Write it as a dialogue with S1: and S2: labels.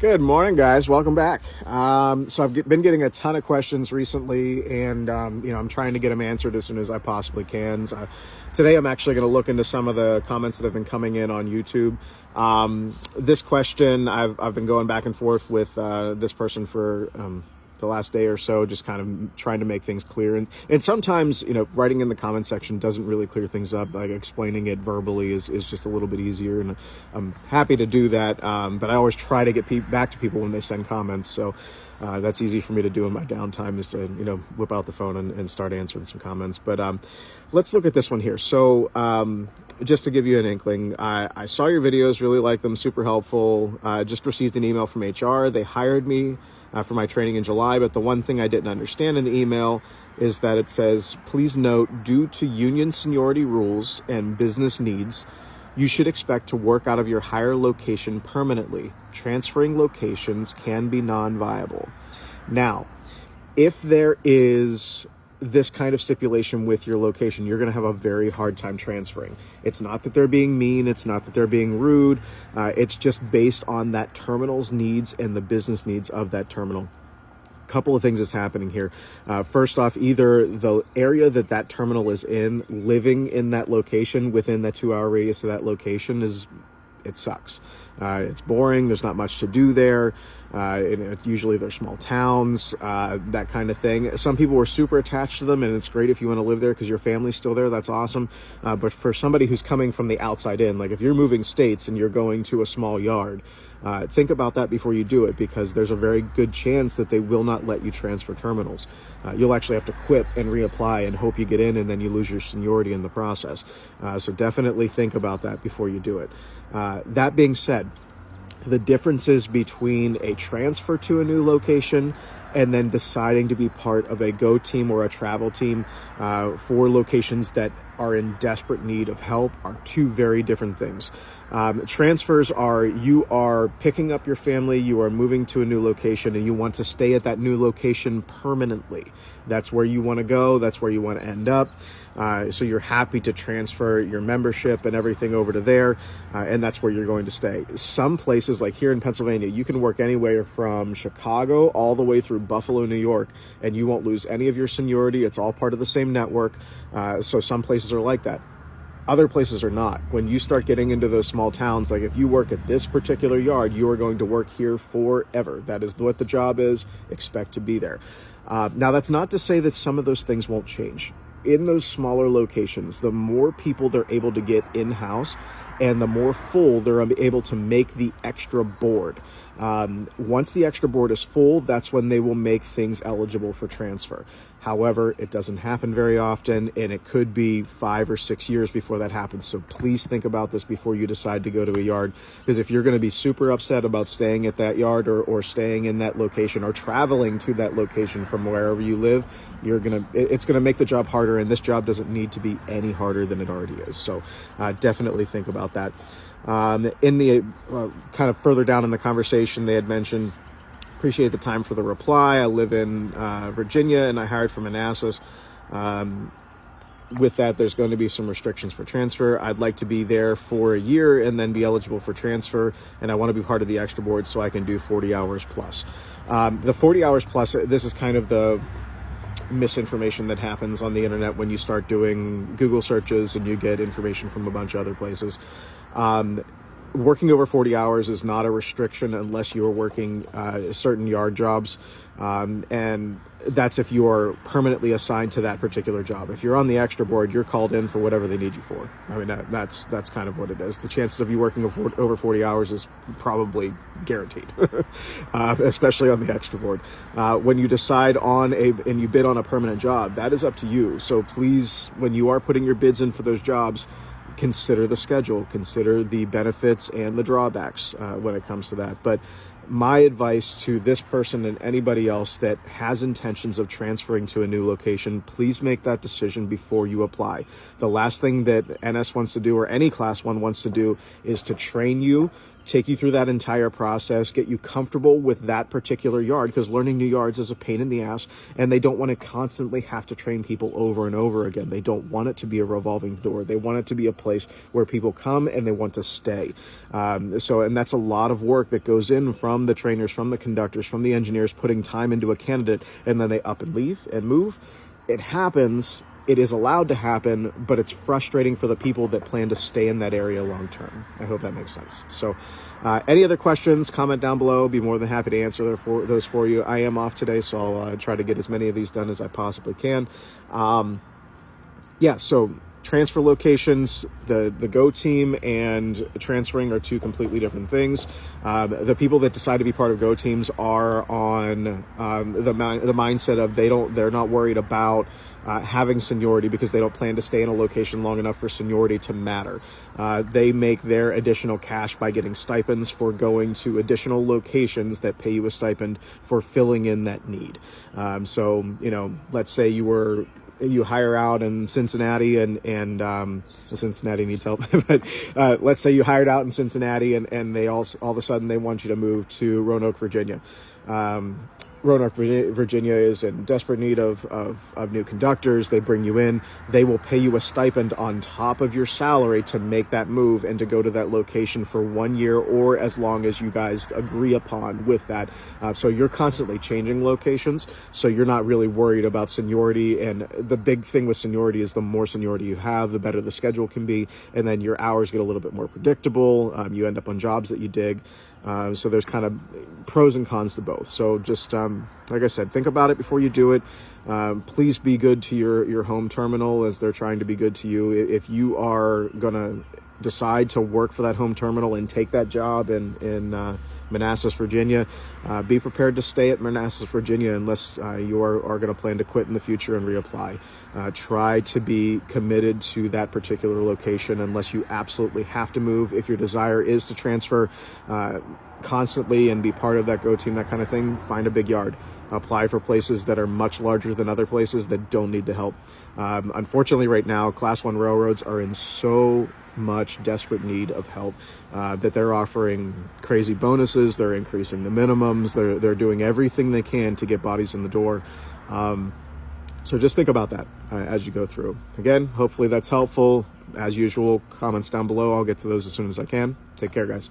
S1: Good morning, guys. Welcome back. So I've been getting a ton of questions recently, and I'm trying to get them answered as soon as I possibly can. So today, I'm actually going to look into some of the comments that have been coming in on YouTube. This question, I've been going back and forth with this person for the last day or so, just kind of trying to make things clear. And sometimes, writing in the comment section doesn't really clear things up. Like explaining it verbally is just a little bit easier, and I'm happy to do that. But I always try to get back to people when they send comments. So that's easy for me to do in my downtime, is to, whip out the phone and start answering some comments. But let's look at this one here. So just to give you an inkling, I saw your videos, really like them, super helpful. Just received an email from HR. They hired me for my training in July, but the one thing I didn't understand in the email is that it says, please note, due to union seniority rules and business needs, you should expect to work out of your higher location permanently. Transferring locations can be non-viable. Now, if there is this kind of stipulation with your location, you're going to have a very hard time transferring. It's not that they're being mean. It's not that they're being rude. It's just based on that terminal's needs and the business needs of that terminal. Couple of things is happening here. First off, either the area that terminal is in, living in that location within that 2-hour radius of that location, it sucks. It's boring. There's not much to do there. Usually they're small towns, that kind of thing. Some people were super attached to them, and it's great if you want to live there because your family's still there. That's awesome. But for somebody who's coming from the outside in, like if you're moving states and you're going to a small yard, think about that before you do it, because there's a very good chance that they will not let you transfer terminals. You'll actually have to quit and reapply and hope you get in, and then you lose your seniority in the process. So definitely think about that before you do it. That being said, the differences between a transfer to a new location and then deciding to be part of a go team or a travel team for locations that are in desperate need of help are two very different things. Transfers are, you are picking up your family, you are moving to a new location, and you want to stay at that new location permanently. That's where you want to go. That's where you want to end up. So you're happy to transfer your membership and everything over to there, and that's where you're going to stay. Some places, like here in Pennsylvania, you can work anywhere from Chicago all the way through Buffalo, New York, and you won't lose any of your seniority. It's all part of the same network. So some places are like that. Other places are not. When you start getting into those small towns, like if you work at this particular yard, you are going to work here forever. That is what the job is. Expect to be there. Now, that's not to say that some of those things won't change. In those smaller locations, the more people they're able to get in-house and the more full they're able to make the extra board. Once the extra board is full, that's when they will make things eligible for transfer. However, it doesn't happen very often, and it could be 5 or 6 years before that happens. So please think about this before you decide to go to a yard, because if you're going to be super upset about staying at that yard or staying in that location or traveling to that location from wherever you live, it's going to make the job harder, and this job doesn't need to be any harder than it already is. So definitely think about that. In the kind of further down in the conversation, they had mentioned, appreciate the time for the reply. I live in Virginia, and I hired from Manassas. With that, there's going to be some restrictions for transfer. I'd like to be there for a year and then be eligible for transfer, and I want to be part of the extra board so I can do 40 hours plus. The 40 hours plus, this is kind of the misinformation that happens on the internet when you start doing Google searches and you get information from a bunch of other places. Working over 40 hours is not a restriction unless you're working certain yard jobs, and that's if you are permanently assigned to that particular job. If you're on the extra board, you're called in for whatever they need you for. I mean, that's kind of what it is. The chances of you working over 40 hours is probably guaranteed, especially on the extra board. When you decide and you bid on a permanent job, that is up to you. So please, when you are putting your bids in for those jobs, consider the schedule, consider the benefits and the drawbacks when it comes to that. But my advice to this person and anybody else that has intentions of transferring to a new location, please make that decision before you apply. The last thing that NS wants to do, or any class 1 wants to do, is to train you take you through that entire process, get you comfortable with that particular yard, because learning new yards is a pain in the ass, and they don't want to constantly have to train people over and over again. They don't want it to be a revolving door. They want it to be a place where people come and they want to stay. And that's a lot of work that goes in from the trainers, from the conductors, from the engineers, putting time into a candidate, and then they up and leave and move. It happens. It is allowed to happen, but it's frustrating for the people that plan to stay in that area long term. I hope that makes sense. So any other questions, comment down below. Be more than happy to answer those for you. I am off today, so I'll try to get as many of these done as I possibly can. So transfer locations, the Go team and transferring are two completely different things. The people that decide to be part of Go teams are on the mindset of they're not worried about having seniority, because they don't plan to stay in a location long enough for seniority to matter. They make their additional cash by getting stipends for going to additional locations that pay you a stipend for filling in that need. Let's say you hire out in Cincinnati and Cincinnati needs help, but let's say you hired out in Cincinnati and they all of a sudden they want you to move to Roanoke, Virginia. Roanoke, Virginia is in desperate need of new conductors. They bring you in. They will pay you a stipend on top of your salary to make that move and to go to that location for 1 year, or as long as you guys agree upon with that. So you're constantly changing locations, so you're not really worried about seniority. And the big thing with seniority is the more seniority you have, the better the schedule can be, and then your hours get a little bit more predictable. You end up on jobs that you dig. So there's kind of pros and cons to both. So just, like I said, think about it before you do it. Please be good to your home terminal as they're trying to be good to you. If you are going to decide to work for that home terminal and take that job in Manassas, Virginia, be prepared to stay at Manassas, Virginia, unless you are going to plan to quit in the future and reapply. Try to be committed to that particular location unless you absolutely have to move. If your desire is to transfer constantly and be part of that Go team, that kind of thing, find a big yard. Apply for places that are much larger than other places that don't need the help. Unfortunately, right now, Class 1 railroads are in so much desperate need of help that they're offering crazy bonuses. They're increasing the minimums. They're doing everything they can to get bodies in the door. So just think about that as you go through. Again, hopefully that's helpful. As usual, comments down below. I'll get to those as soon as I can. Take care, guys.